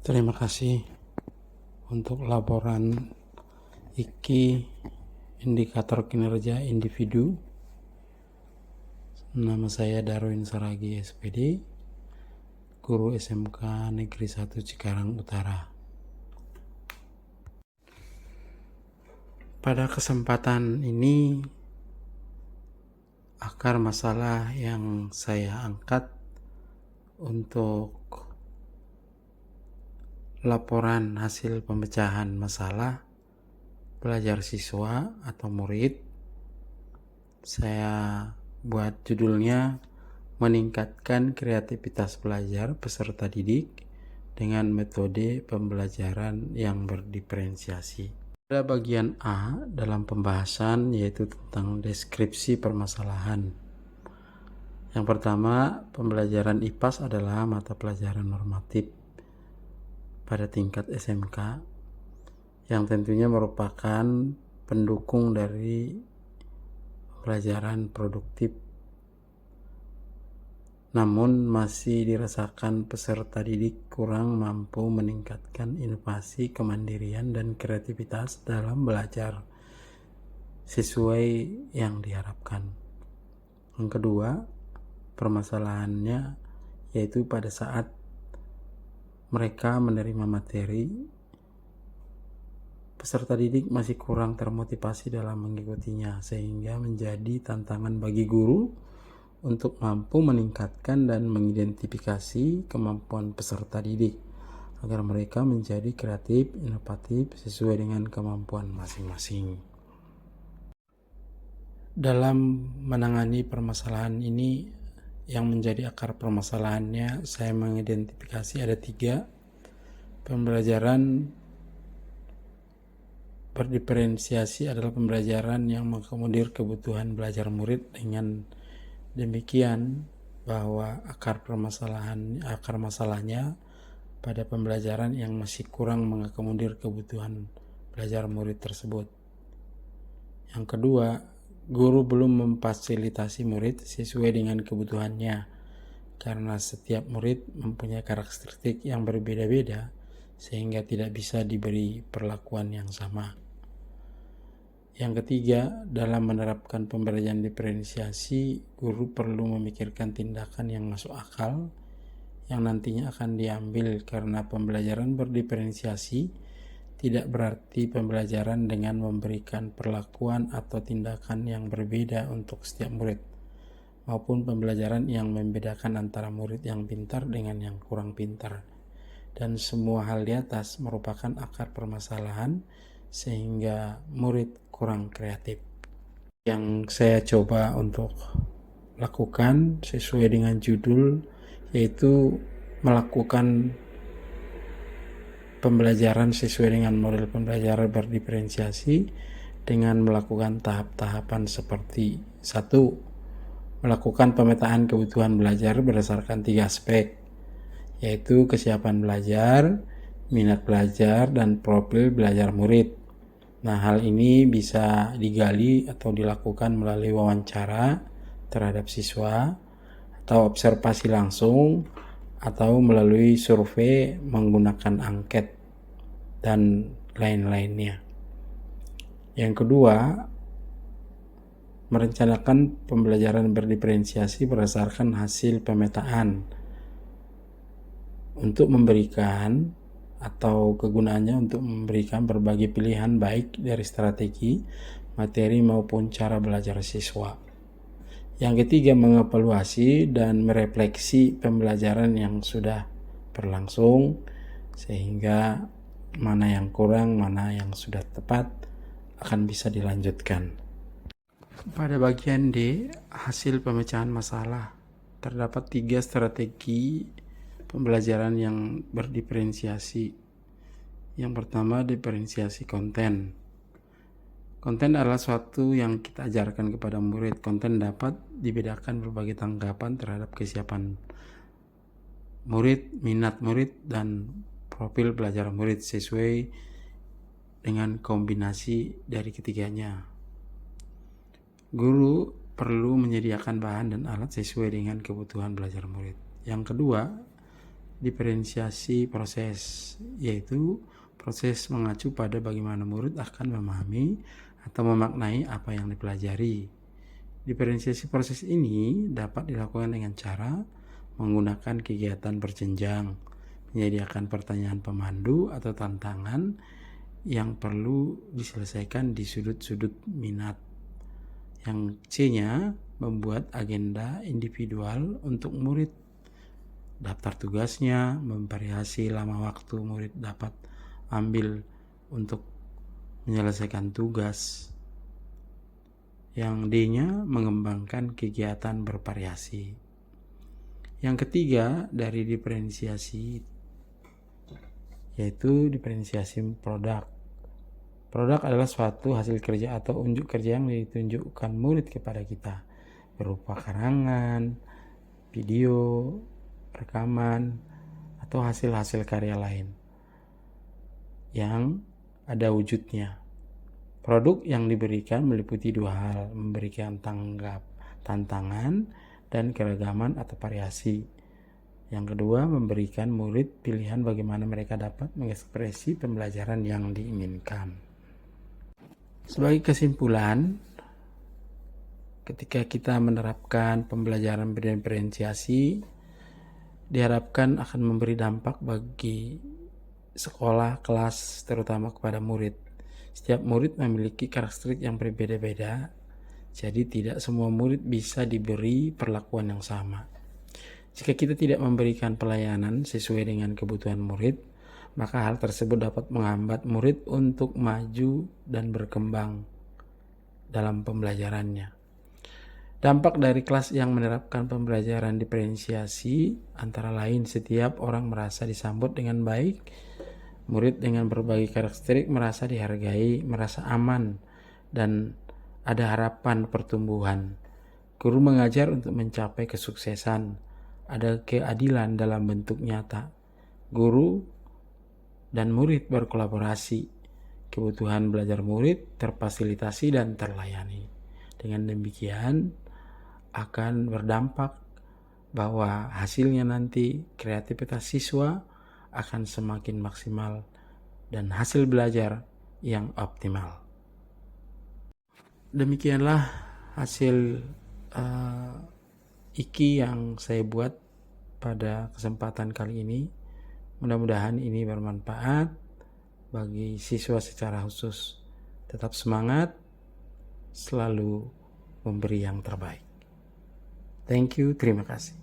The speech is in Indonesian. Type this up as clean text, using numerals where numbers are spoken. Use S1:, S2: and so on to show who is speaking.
S1: Terima kasih untuk laporan IKI Indikator Kinerja Individu. Nama saya Darwin Saragi SPD, Guru SMK Negeri 1 Cikarang Utara. Pada kesempatan ini, akar masalah yang saya angkat untuk laporan hasil pemecahan masalah pelajar siswa atau murid, saya buat judulnya meningkatkan kreativitas pelajar peserta didik dengan metode pembelajaran yang berdiferensiasi. Pada bagian A dalam pembahasan yaitu tentang deskripsi permasalahan. Yang pertama, pembelajaran IPAS adalah mata pelajaran normatif pada tingkat SMK yang tentunya merupakan pendukung dari pelajaran produktif, namun masih dirasakan peserta didik kurang mampu meningkatkan inovasi, kemandirian, dan kreativitas dalam belajar sesuai yang diharapkan. Yang kedua, permasalahannya yaitu pada saat mereka menerima materi, peserta didik masih kurang termotivasi dalam mengikutinya, sehingga menjadi tantangan bagi guru untuk mampu meningkatkan dan mengidentifikasi kemampuan peserta didik agar mereka menjadi kreatif, inovatif sesuai dengan kemampuan masing-masing. Dalam menangani permasalahan ini, yang menjadi akar permasalahannya, saya mengidentifikasi ada 3. Pembelajaran berdiferensiasi adalah pembelajaran yang mengakomodir kebutuhan belajar murid. Dengan demikian, bahwa akar masalahnya pada pembelajaran yang masih kurang mengakomodir kebutuhan belajar murid tersebut. Yang kedua, guru belum memfasilitasi murid sesuai dengan kebutuhannya, karena setiap murid mempunyai karakteristik yang berbeda-beda sehingga tidak bisa diberi perlakuan yang sama. Yang ketiga, dalam menerapkan pembelajaran diferensiasi, guru perlu memikirkan tindakan yang masuk akal yang nantinya akan diambil, karena pembelajaran berdiferensiasi tidak berarti pembelajaran dengan memberikan perlakuan atau tindakan yang berbeda untuk setiap murid, maupun pembelajaran yang membedakan antara murid yang pintar dengan yang kurang pintar. Dan semua hal di atas merupakan akar permasalahan sehingga murid kurang kreatif. Yang saya coba untuk lakukan sesuai dengan judul, yaitu melakukan pembelajaran sesuai dengan model pembelajaran berdiferensiasi dengan melakukan tahap-tahapan seperti: 1. Melakukan pemetaan kebutuhan belajar berdasarkan 3 aspek, yaitu kesiapan belajar, minat belajar, dan profil belajar murid. Nah, hal ini bisa digali atau dilakukan melalui wawancara terhadap siswa, atau observasi langsung, atau melalui survei menggunakan angket, dan lain-lainnya. Yang kedua, merencanakan pembelajaran berdiferensiasi berdasarkan hasil pemetaan untuk memberikan atau kegunaannya untuk memberikan berbagai pilihan baik dari strategi, materi maupun cara belajar siswa. Yang ketiga, mengevaluasi dan merefleksi pembelajaran yang sudah berlangsung sehingga mana yang kurang, mana yang sudah tepat akan bisa dilanjutkan. Pada bagian D, hasil pemecahan masalah, terdapat 3 strategi pembelajaran yang berdiferensiasi. Yang pertama, diferensiasi konten. Konten adalah suatu yang kita ajarkan kepada murid. Konten dapat dibedakan berbagai tanggapan terhadap kesiapan murid, minat murid, dan profil belajar murid sesuai dengan kombinasi dari ketiganya. Guru perlu menyediakan bahan dan alat sesuai dengan kebutuhan belajar murid. Yang kedua, diferensiasi proses, yaitu proses mengacu pada bagaimana murid akan memahami atau memaknai apa yang dipelajari. Diferensiasi proses ini dapat dilakukan dengan cara menggunakan kegiatan berjenjang, menyediakan pertanyaan pemandu atau tantangan yang perlu diselesaikan di sudut-sudut minat. Yang C-nya, membuat agenda individual untuk murid. Daftar tugasnya memvariasi lama waktu murid dapat ambil untuk menyelesaikan tugas. Yang D-nya, mengembangkan kegiatan bervariasi. Yang ketiga dari diferensiasi yaitu diferensiasi produk. Produk adalah suatu hasil kerja atau unjuk kerja yang ditunjukkan murid kepada kita berupa karangan, video, rekaman, atau hasil-hasil karya lain yang ada wujudnya. Produk yang diberikan meliputi dua hal, memberikan tantangan dan keragaman atau variasi. Yang kedua, memberikan murid pilihan bagaimana mereka dapat mengekspresi pembelajaran yang diinginkan. Sebagai kesimpulan, ketika kita menerapkan pembelajaran diferensiasi, diharapkan akan memberi dampak bagi sekolah, kelas, terutama kepada murid. Setiap murid memiliki karakteristik yang berbeda-beda, jadi tidak semua murid bisa diberi perlakuan yang sama. Jika kita tidak memberikan pelayanan sesuai dengan kebutuhan murid, maka hal tersebut dapat menghambat murid untuk maju dan berkembang dalam pembelajarannya. Dampak dari kelas yang menerapkan pembelajaran diferensiasi antara lain setiap orang merasa disambut dengan baik, murid dengan berbagai karakteristik merasa dihargai, merasa aman, dan ada harapan pertumbuhan. Guru mengajar untuk mencapai kesuksesan, ada keadilan dalam bentuk nyata. Guru dan murid berkolaborasi, kebutuhan belajar murid terfasilitasi dan terlayani. Dengan demikian akan berdampak bahwa hasilnya nanti kreativitas siswa akan semakin maksimal dan hasil belajar yang optimal. Demikianlah hasil IKI yang saya buat pada kesempatan kali ini. Mudah-mudahan ini bermanfaat bagi siswa secara khusus. Tetap semangat, selalu memberi yang terbaik. Thank you, terima kasih.